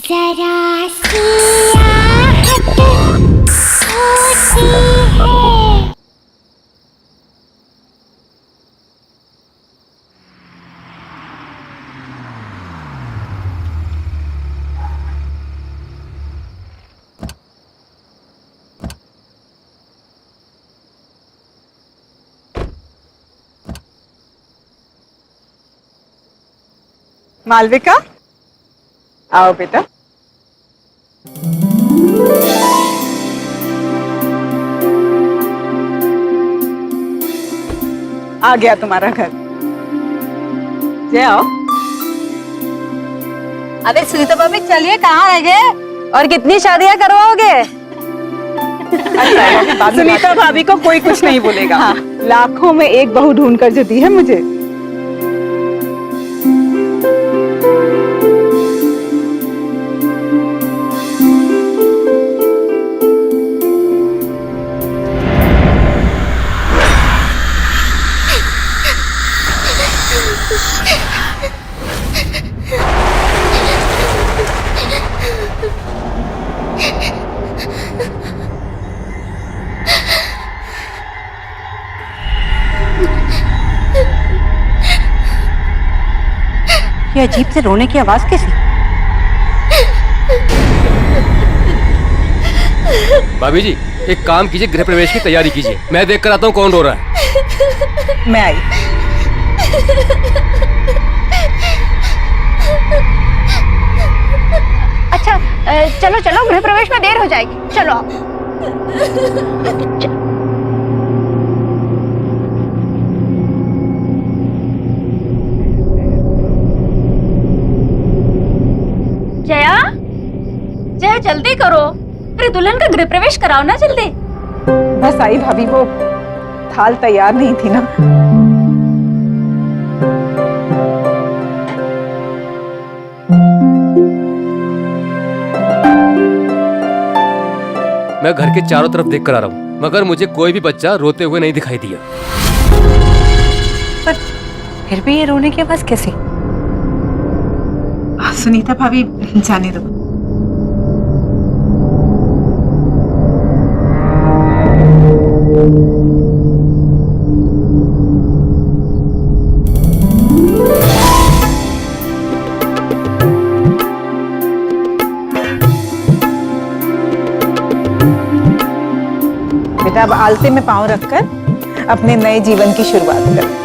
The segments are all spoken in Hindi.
जरा सी आहट होती है। मालविका, आओ बेटा। आ गया तुम्हारा घर। जय आओ। अरे सुनीता भाभी चलिए, कहाँ रह गए और कितनी शादियां करवाओगे? सुनीता भाभी को कोई कुछ नहीं बोलेगा। हाँ। लाखों में एक बहू ढूंढ कर जो दी है मुझे। ये अजीब से रोने की आवाज कैसी? भाभी जी, एक काम कीजिए, गृह प्रवेश की तैयारी कीजिए। मैं देख कर आता हूँ कौन रो रहा है। मैं आई। अच्छा चलो चलो, गृह प्रवेश में देर हो जाएगी, चलो आओ। जया, जया जल्दी करो, अरे दुल्हन का गृह प्रवेश कराओ ना जल्दी। बस आई भाभी, वो थाल तैयार नहीं थी ना। मैं घर के चारों तरफ देख कर आ रहा हूँ, मगर मुझे कोई भी बच्चा रोते हुए नहीं दिखाई दिया। पर फिर भी ये रोने की आवाज कैसी? सुनीता भाभी जाने दो। बेटा अब आलते में पांव रखकर अपने नए जीवन की शुरुआत कर।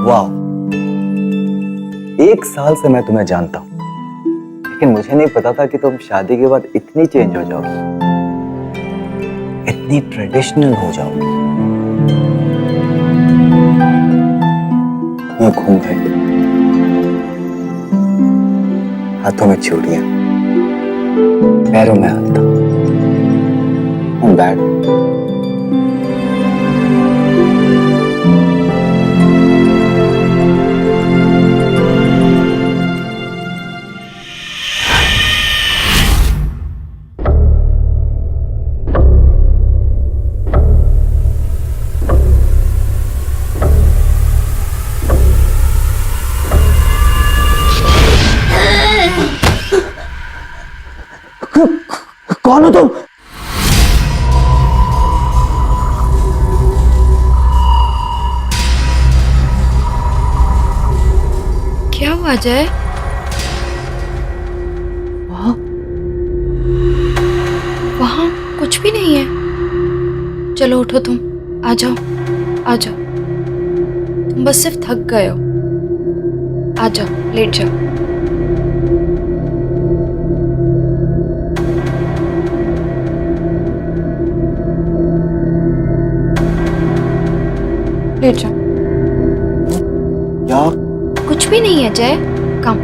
वाह, 1 साल से मैं तुम्हें जानता हूं, लेकिन मुझे नहीं पता था कि तुम शादी के बाद इतनी चेंज हो जाओगी, इतनी ट्रेडिशनल हो जाओगी। ये घूंघट, हाथों में चूड़ियां, पैरों में हल्का, बैड कौन हो तुम? क्या हुआ जय? वहाँ कुछ भी नहीं है। चलो उठो, तुम आ जाओ, आ जाओ। तुम बस सिर्फ थक गए हो। आ जाओ, लेट जाओ। लेट जाओ। क्या? कुछ भी नहीं है जय, कम।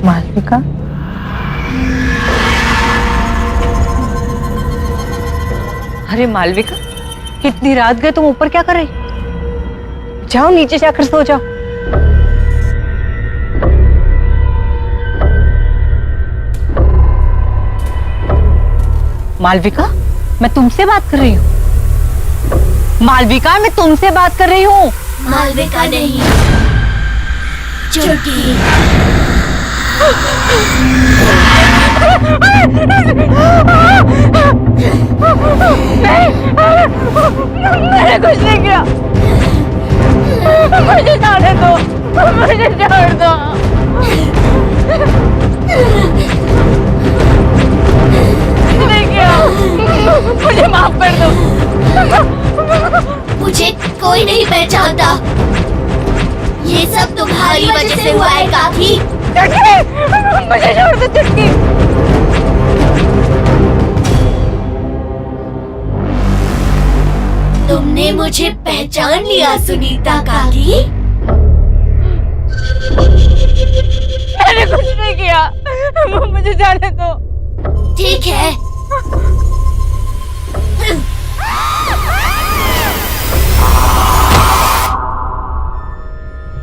मालविका, अरे मालविका, इतनी रात गए तुम ऊपर क्या कर रही? जाओ नीचे जाकर सो जाओ। मालविका, मैं तुमसे बात कर रही हूँ। मालविका, मैं तुमसे बात कर रही हूँ। मालविका नहीं, चुटकी। मैंने कुछ नहीं किया। मुझे जाने दो, मुझे छोड़ दो। नहीं किया, मुझे माफ कर दो। मुझे कोई नहीं पहचानता। ये सब तुम्हारी वजह से हुआ है काकी। मुझे छोड़ दो चुटकी। तुमने मुझे पहचान लिया सुनीता काकी। मैंने कुछ नहीं किया, मुझे जाने दो। ठीक है।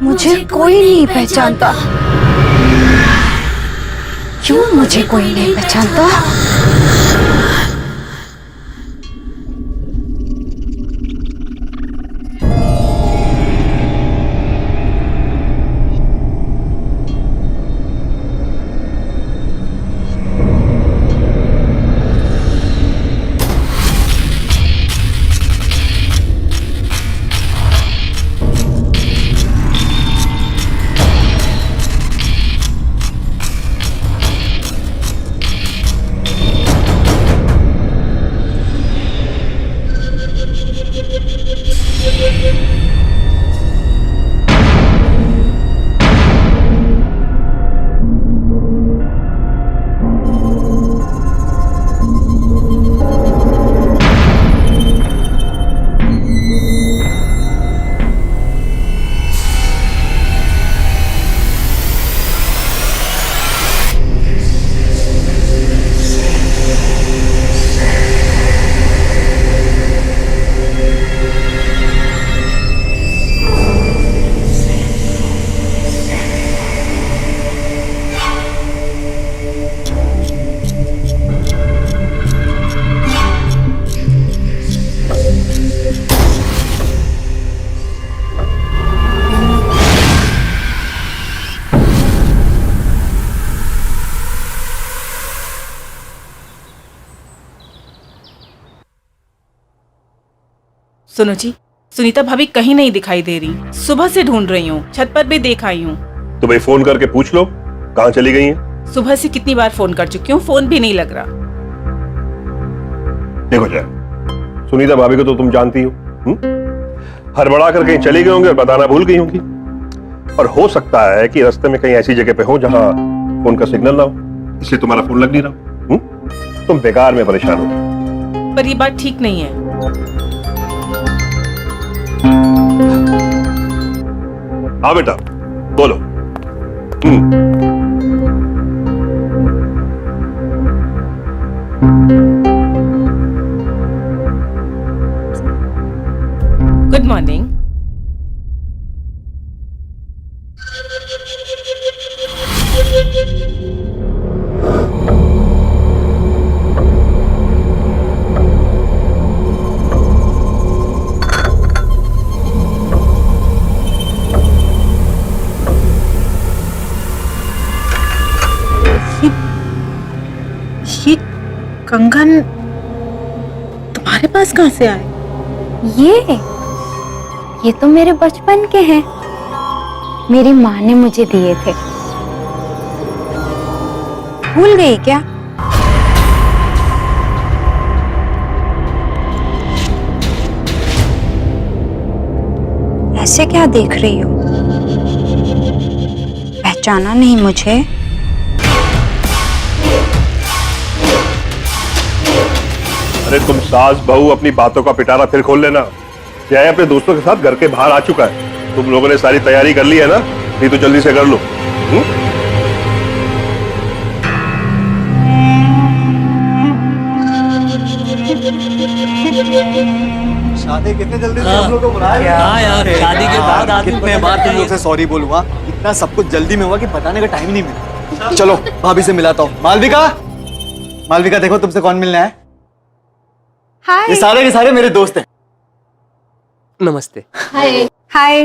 मुझे कोई नहीं पहचानता। क्यों मुझे कोई नहीं पहचानता? सुनो जी, सुनीता भाभी कहीं नहीं दिखाई दे रही। सुबह से ढूंढ रही हूँ, छत पर भी देख आई हूँ। तो भाई फोन करके पूछ लो कहाँ चली गई हैं। सुबह से कितनी बार फोन कर चुकी हूँ, फोन भी नहीं लग रहा। देखो जय, सुनीता भाभी को तो तुम जानती हो, हड़बड़ा कर कहीं चली गई होंगी और बताना भूल गई होंगी। और हो सकता है कि रास्ते में कहीं ऐसी जगह पे हो जहां फोन का सिग्नल ना हो, इसलिए तुम्हारा फोन लग नहीं रहा। तुम बेकार में परेशान हो। पर ये बात ठीक नहीं है। हाँ बेटा बोलो। Good morning. ये कंगन तुम्हारे पास कहाँ से आए? ये तो मेरे बचपन के हैं। मेरी माँ ने मुझे दिए थे। भूल गई क्या? ऐसे क्या देख रही हो? पहचाना नहीं मुझे? अरे तुम सास बहू अपनी बातों का पिटारा फिर खोल लेना। जय अपने दोस्तों के साथ घर के बाहर आ चुका है। तुम लोगों ने सारी तैयारी कर ली है ना? नहीं तो जल्दी से कर लो। शादी कितने जल्दी से हम लोग को बुलाया? हाँ यार, शादी के बाद आदमी कितने बार तुम लोग से सॉरी बोलूंगा, इतना सब कुछ जल्दी में हुआ कि बताने का टाइम नहीं मिला। चलो भाभी से मिलाता हूँ। मालविका, मालविका देखो तुमसे कौन मिलना है। हाय। ये सारे के सारे मेरे दोस्त हैं। नमस्ते। हाय। हाय।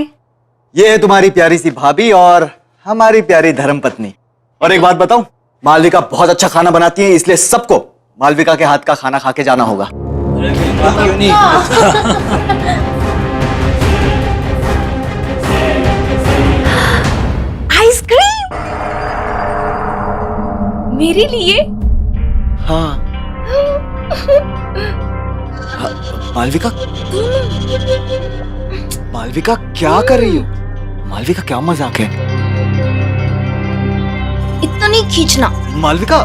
ये है तुम्हारी प्यारी सी भाभी और हमारी प्यारी धर्मपत्नी। और एक बात बताऊं, मालविका बहुत अच्छा खाना बनाती है, इसलिए सबको मालविका के हाथ का खाना खा के जाना होगा। क्यों नहीं? आइसक्रीम मेरे लिए? हाँ। मालविका, मालविका क्या कर रही हो? मालविका क्या मजाक है? इतना नहीं खींचना। मालविका,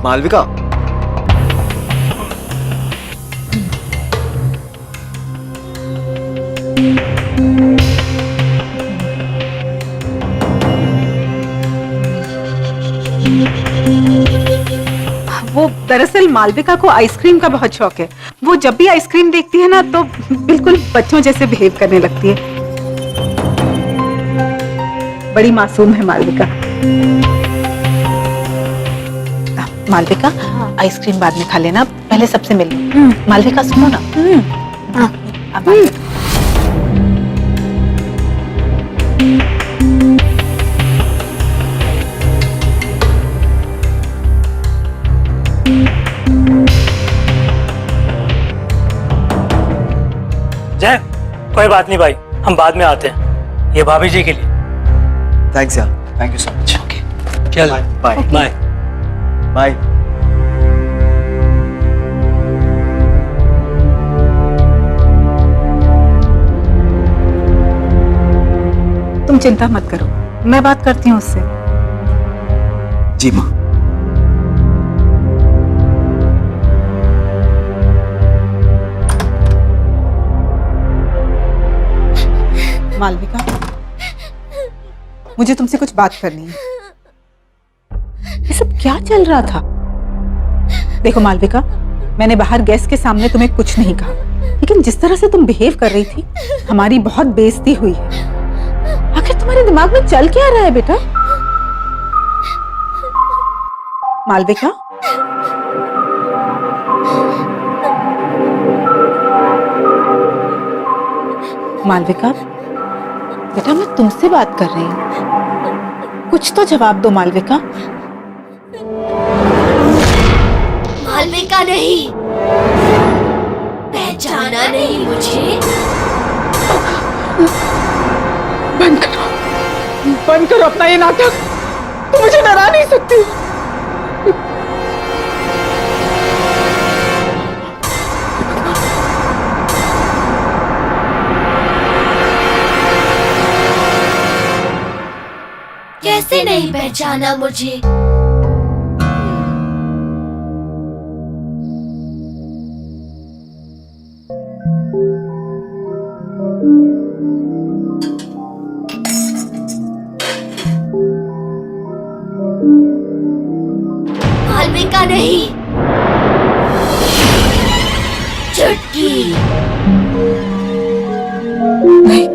मालविका, वो दरअसल मालविका को आइसक्रीम का बहुत शौक है। वो जब भी आइसक्रीम देखती है ना तो बिल्कुल बच्चों जैसे बिहेव करने लगती है। बड़ी मासूम है मालविका। मालविका, आइसक्रीम बाद में खा लेना, पहले सबसे मिल लो। मालविका सुनो ना। अब जय, कोई बात नहीं भाई, हम बाद में आते हैं। ये भाभी जी के लिए। थैंक्स यार, थैंक यू सो मच। चल बाय बाय। बाय। तुम चिंता मत करो, मैं बात करती हूँ उससे। जी माँ। मालविका, मुझे तुमसे कुछ बात करनी है। ये सब क्या चल रहा था? देखो मालविका, मैंने बाहर गेस्ट के सामने तुम्हें कुछ नहीं कहा, लेकिन जिस तरह से तुम बिहेव कर रही थी, हमारी बहुत बेइज्जती हुई है। आखिर तुम्हारे दिमाग में चल क्या रहा है बेटा? मालविका, मालविका, बेटा मैं तुमसे बात कर रही हूँ, कुछ तो जवाब दो मालविका। मालविका नहीं, पहचाना नहीं मुझे? बंद करो अपना ये नाटक, तुम मुझे डरा नहीं सकती। कैसे नहीं पहचाना मुझे? मालविका नहीं, चुटकी। नहीं,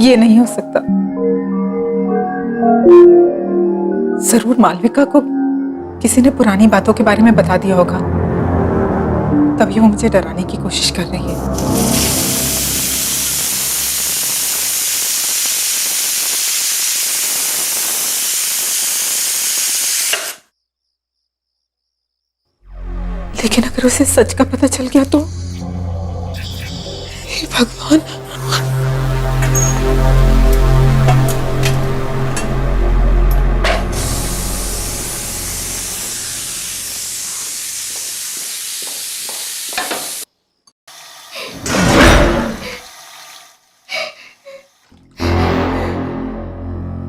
ये नहीं हो सकता। जरूर मालविका को किसी ने पुरानी बातों के बारे में बता दिया होगा, तभी वो मुझे डराने की कोशिश कर रही है। लेकिन अगर उसे सच का पता चल गया तो? हे भगवान।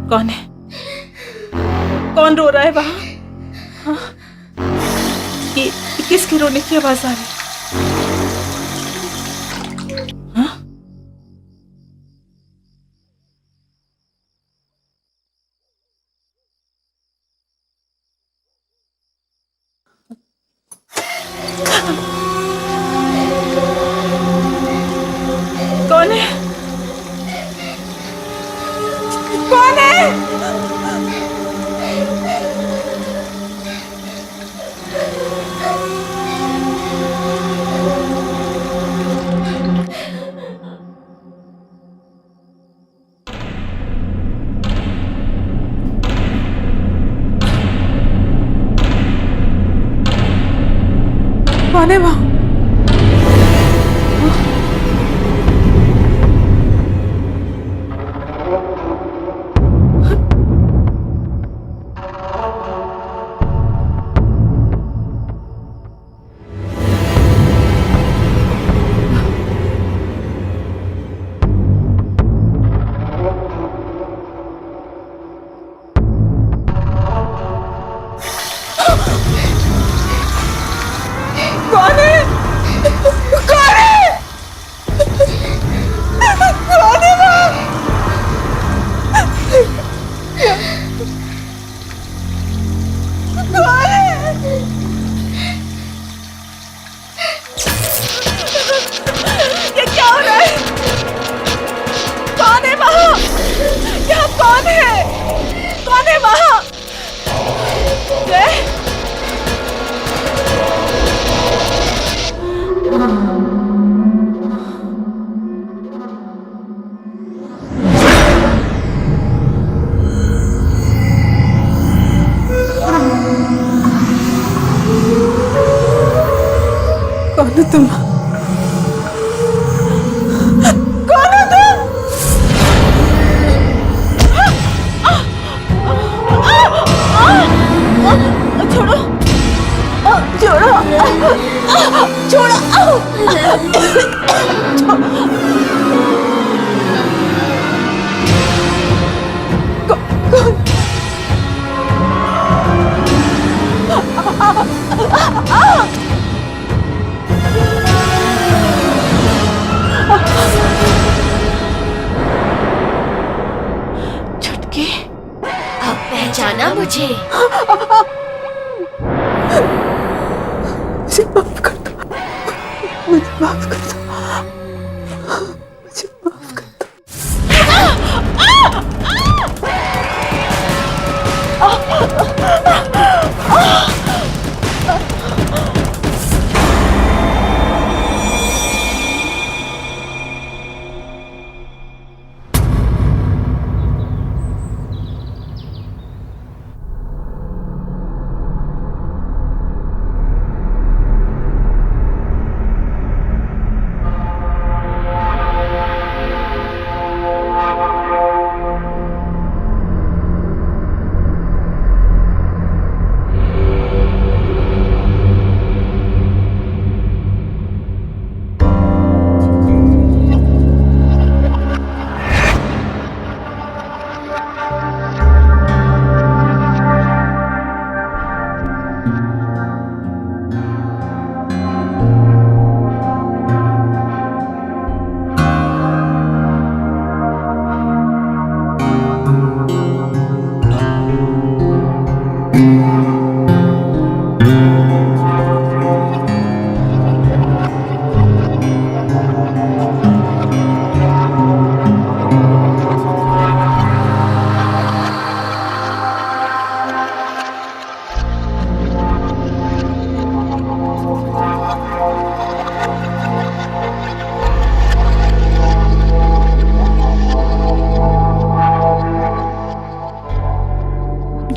कौन है? कौन रो रहा है वहां? हाँ? ये किसकी रोने की आवाज आ रही है? हाँ? कौन है? कौन है? कौन है वहां? कौन है? कौन है? कौन है वहां? कौन है? ये क्या हो रहा है? कौन है वहां? यहाँ कौन है? कौन है वहां? जय, कौन हो तुम? कौन हो तुम? छोड़ो, छोड़ो, छोड़ो। छुटकी, अब पहचाना मुझे? मुझे माफ कर दो, मुझे माफ कर दो, मुझे माफ कर दो।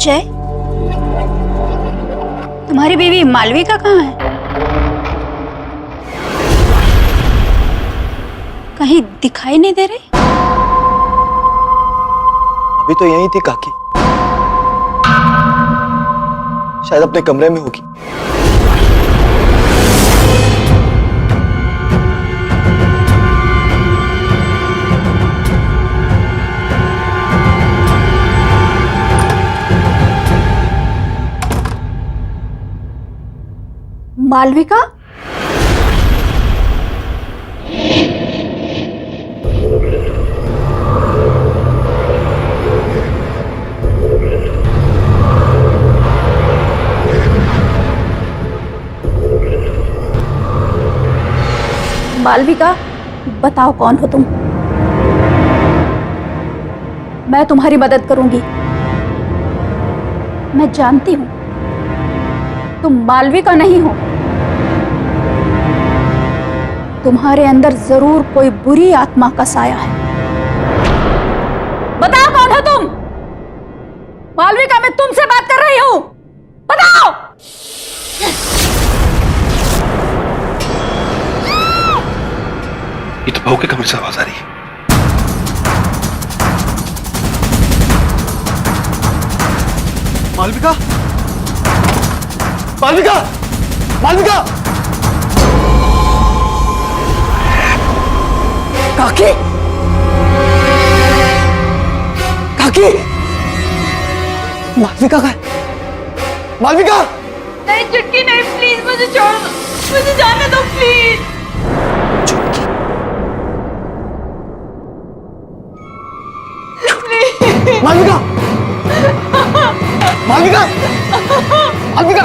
जय, तुम्हारी बीवी मालविका कहाँ है? कहीं दिखाई नहीं दे रही। अभी तो यही थी काकी, शायद अपने कमरे में होगी। मालविका, मालविका, बताओ कौन हो तुम? मैं तुम्हारी मदद करूंगी। मैं जानती हूं तुम मालविका नहीं हो। तुम्हारे अंदर जरूर कोई बुरी आत्मा का साया है। बताओ कौन हो तुम? मालविका, मैं तुमसे बात कर रही हूं, बताओ। ये तो बहू के कमरे से आवाज आ रही है। मालविका, मालविका, मालविका, काकी, काकी, मालविका का, मालविका। नहीं चुटकी, नहीं, प्लीज मुझे छोड़ दो, मुझे जाने दो प्लीज। मालविका, मालविका, मालविका,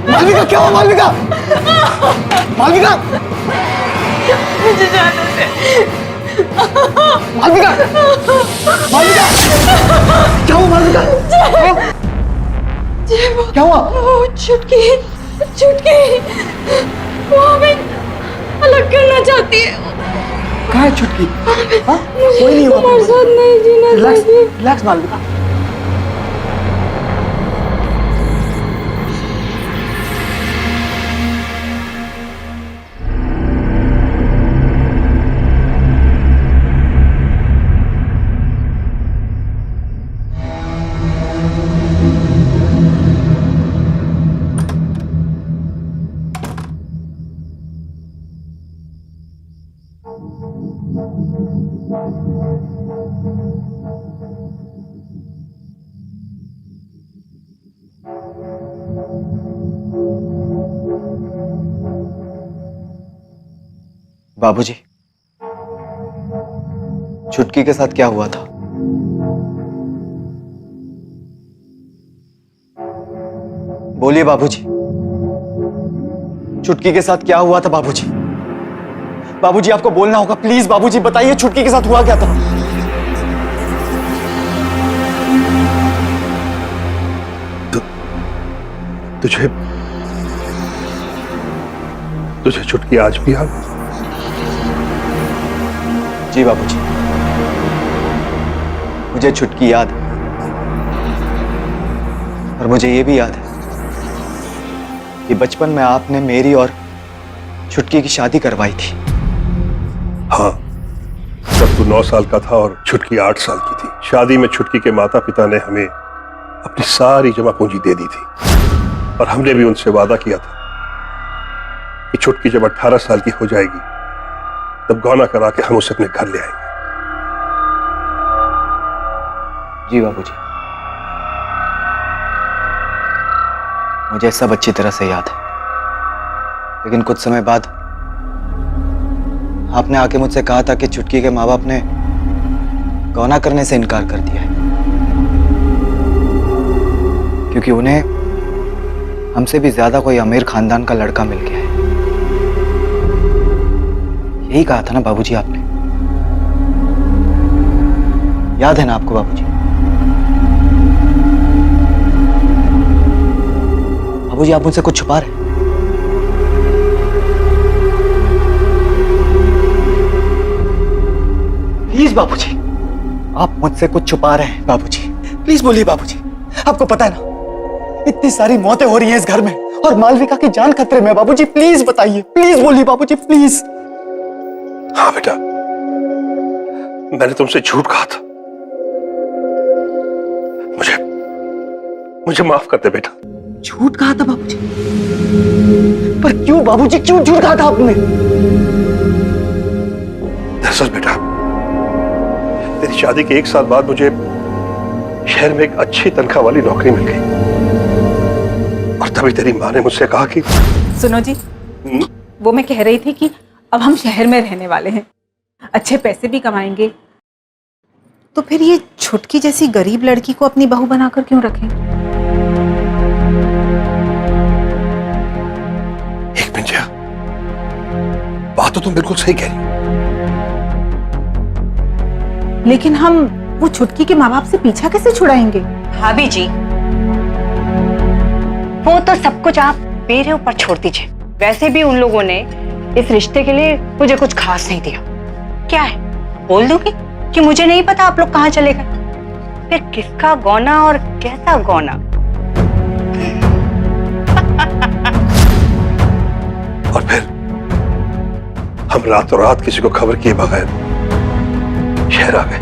मालविका, क्या हुआ मालविका? मालविका, मुझे जाने दे। मालविका, मालविका, क्या हुआ मालविका? क्या हुआ? चुटकी, चुटकी, वो हमें अलग करना चाहती है। कहाँ है चुटकी? हाँ? कोई नहीं हुआ। तुम्हारे साथ नहीं जीना चाहती। रिलैक्स मालविका। बाबूजी, चुटकी के साथ क्या हुआ था? बोलिए बाबूजी, चुटकी के साथ क्या हुआ था बाबूजी? बाबूजी आपको बोलना होगा, प्लीज बाबूजी बताइए, चुटकी के साथ हुआ क्या था? तुझे चुटकी आज भी याद? जी बाबूजी, मुझे चुटकी याद है, और मुझे ये भी याद है कि बचपन में आपने मेरी और चुटकी की शादी करवाई थी। हाँ, जब तू 9 साल का था और चुटकी 8 साल की थी। शादी में चुटकी के माता पिता ने हमें अपनी सारी जमा पूंजी दे दी थी, और हमने भी उनसे वादा किया था कि चुटकी जब 18 साल की हो जाएगी तब गौना करा के हम उसे अपने घर ले आएंगे। जी बाबूजी, मुझे सब अच्छी तरह से याद है, लेकिन कुछ समय बाद आपने आके मुझसे कहा था कि चुटकी के माँ बाप ने गौना करने से इनकार कर दिया है, क्योंकि उन्हें हमसे भी ज्यादा कोई अमीर खानदान का लड़का मिल गया है। यही कहा था ना बाबूजी आपने? याद है ना आपको बाबूजी? बाबूजी आप मुझसे कुछ छुपा रहे हैं? प्लीज बाबूजी, आप मुझसे कुछ छुपा रहे हैं बाबूजी, प्लीज बोलिए बाबूजी। आपको पता है ना, इतनी सारी मौतें हो रही हैं इस घर में और मालविका की जान खतरे में। बाबूजी प्लीज बताइए, प्लीज बोलिए बाबूजी प्लीज। हाँ बेटा, मैंने तुमसे झूठ कहा था। मुझे माफ कर दे बेटा। झूठ कहा था बाबूजी? पर क्यों बाबूजी, क्यों झूठ कहा था आपने? दरअसल बेटा, तेरी शादी के 1 साल बाद मुझे शहर में एक अच्छी तनख्वाह वाली नौकरी मिल गई और तभी तेरी माँ ने मुझसे कहा कि सुनो जी, वो मैं कह रही थी कि अब हम शहर में रहने वाले हैं, अच्छे पैसे भी कमाएंगे, तो फिर ये छुटकी जैसी गरीब लड़की को अपनी बहू बनाकर क्यों रखें? एक मिनट जया, बात तो तुम बिल्कुल सही कह रही हो, लेकिन हम वो छुटकी के माँ बाप से पीछा कैसे छुड़ाएंगे? भाभी जी, वो तो सब कुछ आप मेरे ऊपर छोड़ दीजिए। वैसे भी उन लोगों ने इस रिश्ते के लिए मुझे कुछ खास नहीं दिया। क्या है, बोल दूंगी कि मुझे नहीं पता आप लोग कहाँ चले गए। फिर किसका गौना और कैसा गौना। और फिर हम रातों रात किसी को खबर किए बगैर शहर आ गए।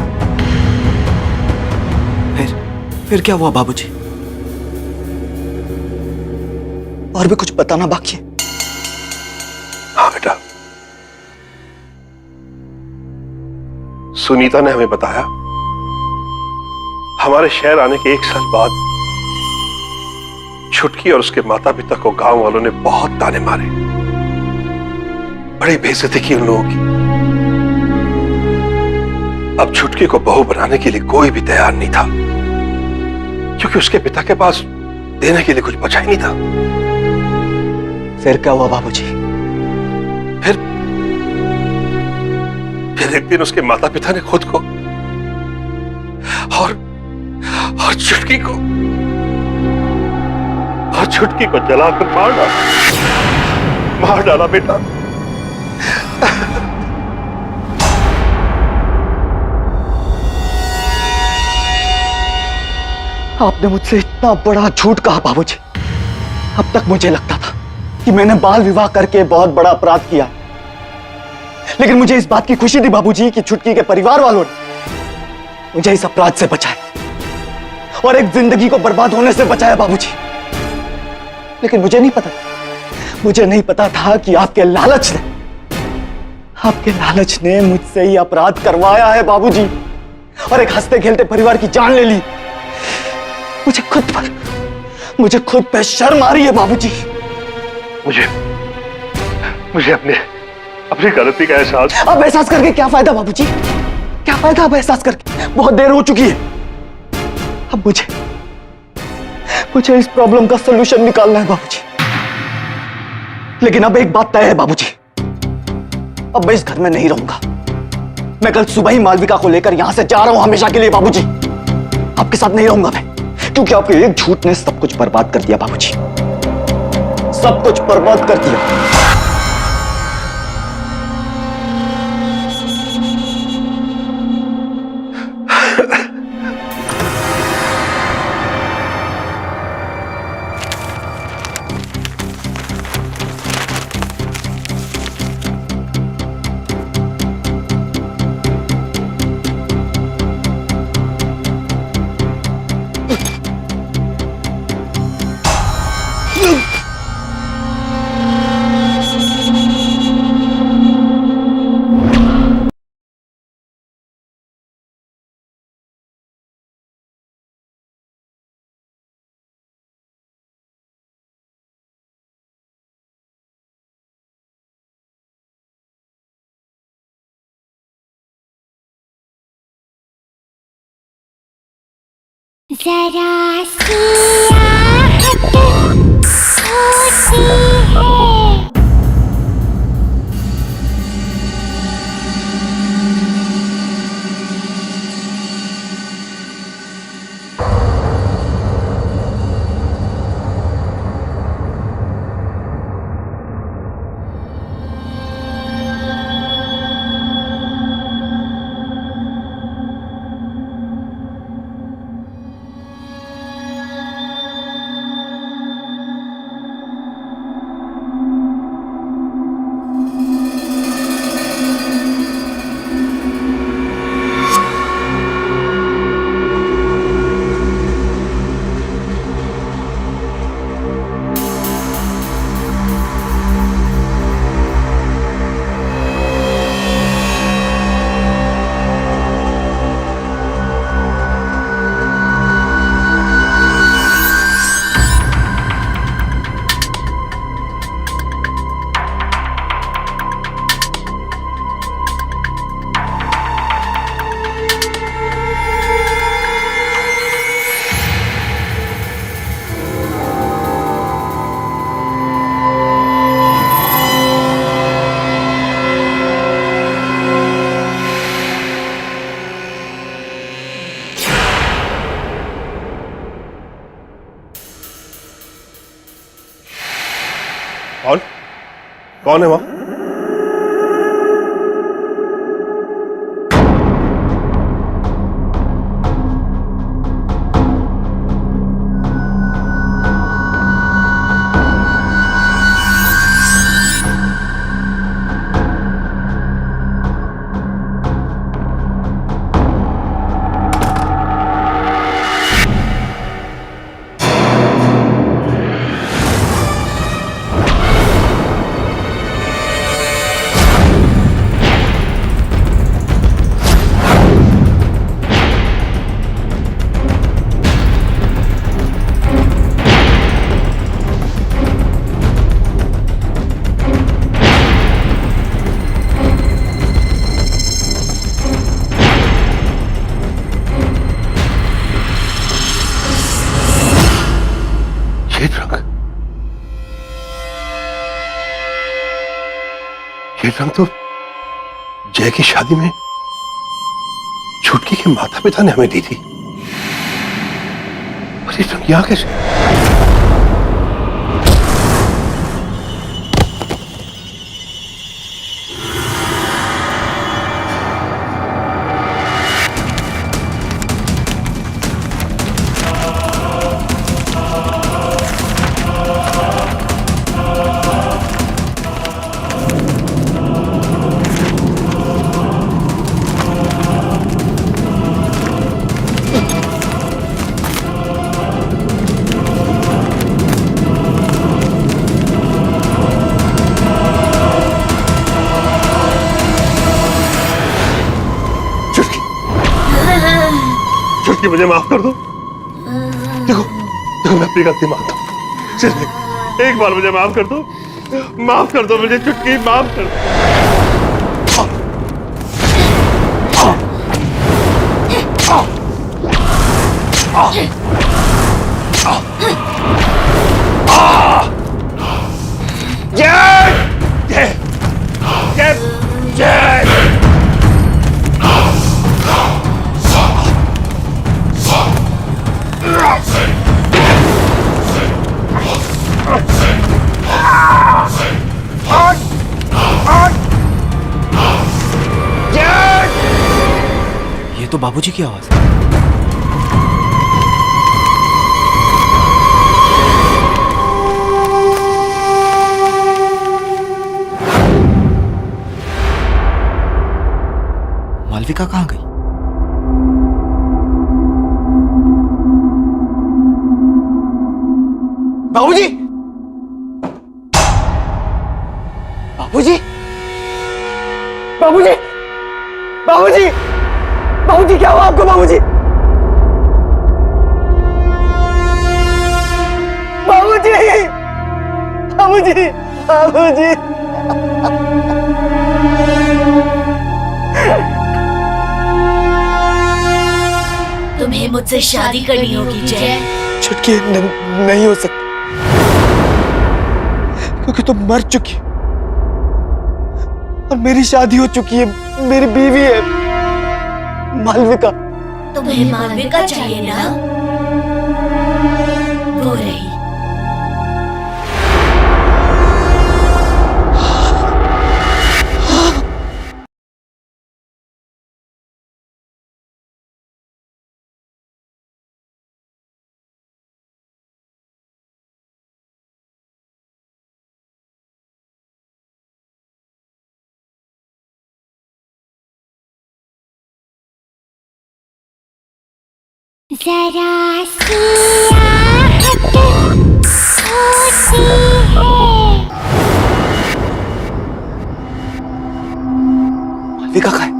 फिर क्या हुआ बाबूजी? और भी कुछ बताना बाकी है? हाँ बेटा, सुनीता ने हमें बताया हमारे शहर आने के 1 साल बाद छुटकी और उसके माता पिता को गांव वालों ने बहुत ताने मारे, बड़ी बेइज्जती की उन लोगों की। अब छुटकी को बहू बनाने के लिए कोई भी तैयार नहीं था, क्योंकि उसके पिता के पास देने के लिए कुछ बचा ही नहीं था। फिर क्या हुआ बाबूजी? फिर एक दिन उसके माता पिता ने खुद को और छुटकी को जलाकर मार डाला बेटा। आपने मुझसे इतना बड़ा झूठ कहा बाबूजी। अब तक मुझे लगता था कि मैंने बाल विवाह करके बहुत बड़ा अपराध किया, लेकिन मुझे इस बात की खुशी थी बाबूजी कि छुटकी के परिवार वालों ने मुझे इस अपराध से बचाया और एक जिंदगी को बर्बाद होने से बचाया बाबूजी। लेकिन मुझे नहीं पता था कि आपके लालच ने मुझसे ही अपराध करवाया है बाबूजी, और एक हंसते खेलते परिवार की जान ले ली। मुझे खुद पे शर्म आ रही है बाबूजी। मुझे अपनी गलती का एहसास। अब एहसास करके क्या फायदा बाबूजी? क्या फायदा अब एहसास करके? बहुत देर हो चुकी है। अब मुझे इस प्रॉब्लम का सलूशन निकालना है बाबूजी। लेकिन अब एक बात तय है बाबूजी, अब मैं इस घर में नहीं रहूंगा। मैं कल सुबह ही मालविका को लेकर यहां से जा रहा हूं हमेशा के लिए बाबूजी। आपके साथ नहीं रहूंगा मैं, क्योंकि आपके एक झूठ ने सब कुछ बर्बाद कर दिया बाबूजी, सब कुछ बर्बाद कर दिया। जरा सी आहट होती है। कौन है वहां? ये रंग तो जय की शादी में छुटकी के माता पिता ने हमें दी थी, और ये रंग यहां कैसे? छुटकी मुझे माफ कर दो। देखो देखो मैं अपनी गलती मानता हूँ, सिर्फ एक बार मुझे माफ कर दो, माफ कर दो मुझे छुटकी, माफ कर दो। जय जय जय जय। ये तो बाबूजी की आवाज है। मालविका कहाँ गई? बाबूजी! बाबूजी! बाबूजी! बाबूजी! बाबूजी क्या हुआ आपको बाबूजी? बाबूजी! बाबूजी! बाबूजी! तुम्हें मुझसे शादी करनी होगी जय। छुटकी नहीं हो सकती, क्योंकि तुम मर चुकी और मेरी शादी हो चुकी है, मेरी बीवी है मालविका। तुम्हें मालविका चाहिए ना, वो रही। जरा सी आहट होती है। मालविका कहाँ है?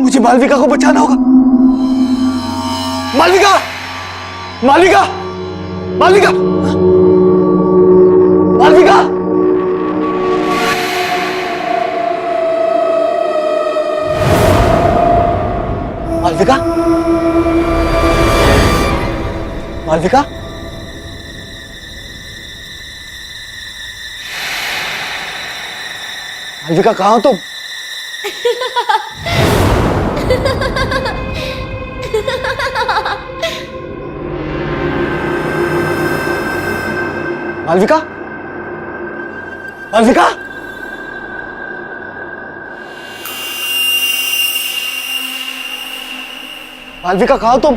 मुझे मालविका को बचाना होगा। मालविका! मालविका! मालविका! मालविका! मालविका? मालविका? मालविका कहाँ हो तुम? मालविका? मालविका, मालविका कहाँ तुम?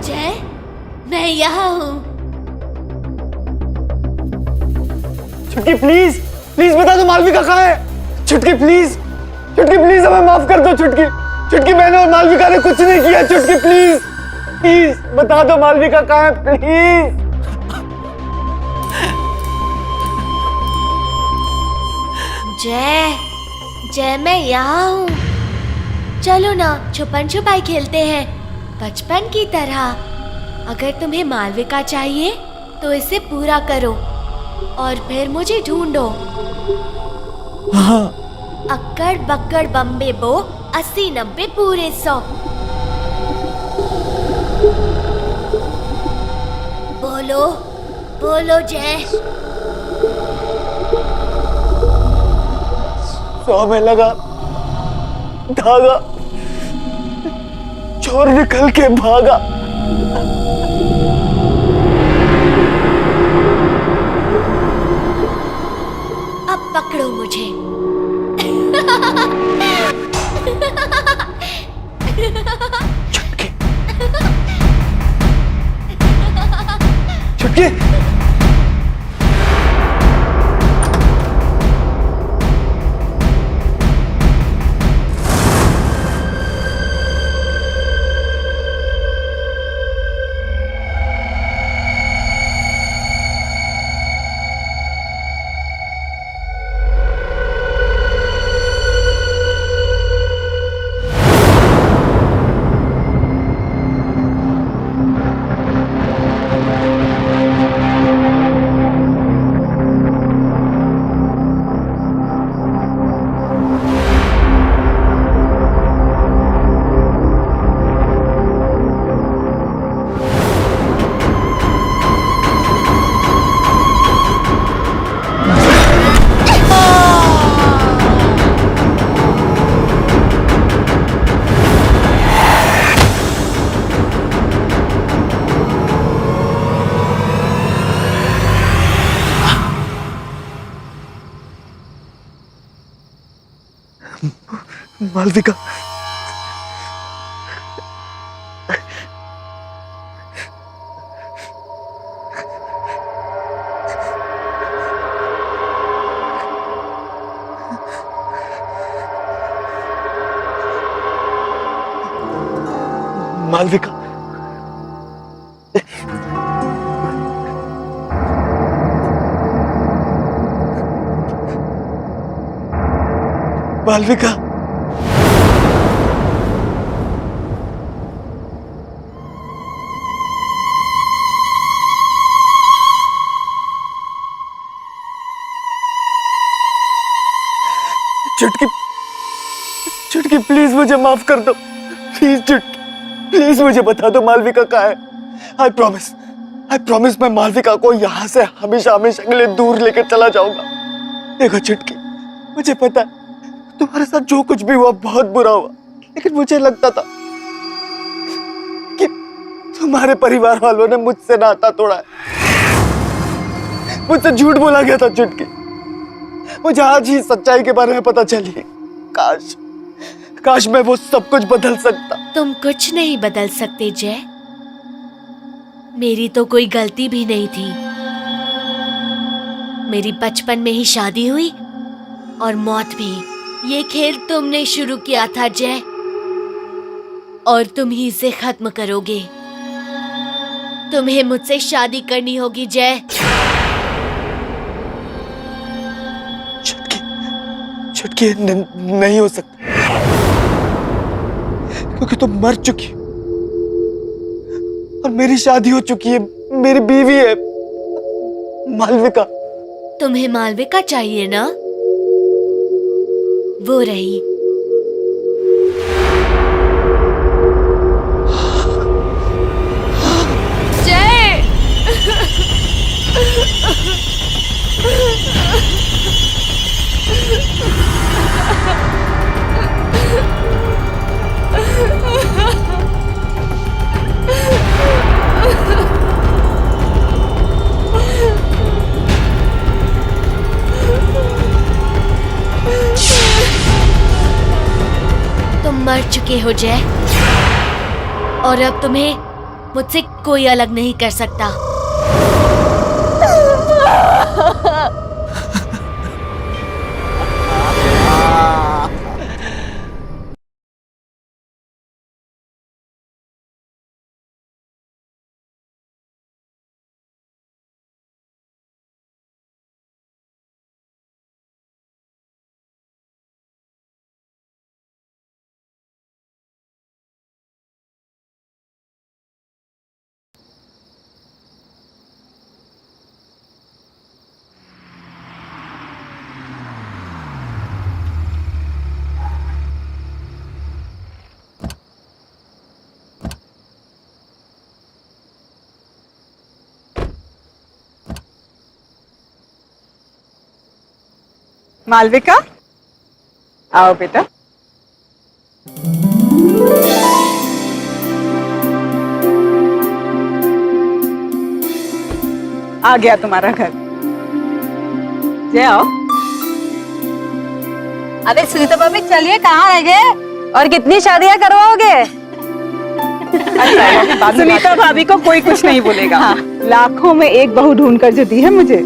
जय, मैं यहाँ हूँ। छुटकी प्लीज, प्लीज बता दो मालविका कहाँ है। छुटकी प्लीज, छुटकी प्लीज हमें माफ कर दो। छुटकी, छुटकी मैंने और मालविका ने कुछ नहीं किया। छुटकी प्लीज, प्लीज बता दो मालविका कहाँ है प्लीज। जय, जय मैं यहाँ हूँ। चलो ना छुपन छुपाई खेलते हैं बचपन की तरह। अगर तुम्हें मालविका चाहिए तो इसे पूरा करो और फिर मुझे ढूंढो। हाँ। अक्कड़ बक्कड़ बम्बे बो 80 90 पूरे 100। बोलो बोलो जय। 100 में लगा धागा, चोर निकल के भागा। अब पकड़ो मुझे। छुटकी, छुटकी, मालविका, मालविका, मालविका, चुटकी, चुटकी प्लीज मुझे माफ कर दो। प्लीज चुटकी, प्लीज मुझे बता दो मालविका कहाँ है। आई प्रॉमिस मैं मालविका को यहाँ से हमेशा हमेशा के लिए दूर लेकर चला जाऊंगा। देखो चुटकी, मुझे पता है तुम्हारे साथ जो कुछ भी हुआ बहुत बुरा हुआ, लेकिन मुझे लगता था कि तुम्हारे परिवार वालों ने मुझसे नाता तोड़ा है, मुझसे झूठ बोला गया था। चुटकी, मुझे आज ही सच्चाई के बारे में पता चली। काश काश मैं वो सब कुछ बदल सकता। तुम कुछ नहीं बदल सकते जय। मेरी तो कोई गलती भी नहीं थी। मेरी बचपन में ही शादी हुई और मौत भी। ये खेल तुमने शुरू किया था जय, और तुम ही इसे खत्म करोगे। तुम्हें मुझसे शादी करनी होगी जय। छुटकी, नहीं हो सकता, क्योंकि तुम मर चुकी हो और मेरी शादी हो चुकी है, मेरी बीवी है मालविका। तुम्हें मालविका चाहिए ना? वो रही। जय। मर चुके हो जय, और अब तुम्हें मुझसे कोई अलग नहीं कर सकता। मालविका, आओ बेटा। आ गया तुम्हारा घर। जय आओ। अरे सुनीता भाभी चलिए, कहाँ रह गए और कितनी शादियां करवाओगे? सुनीता भाभी को कोई कुछ नहीं बोलेगा। हाँ। लाखों में एक बहू ढूंढ कर जो दी है मुझे,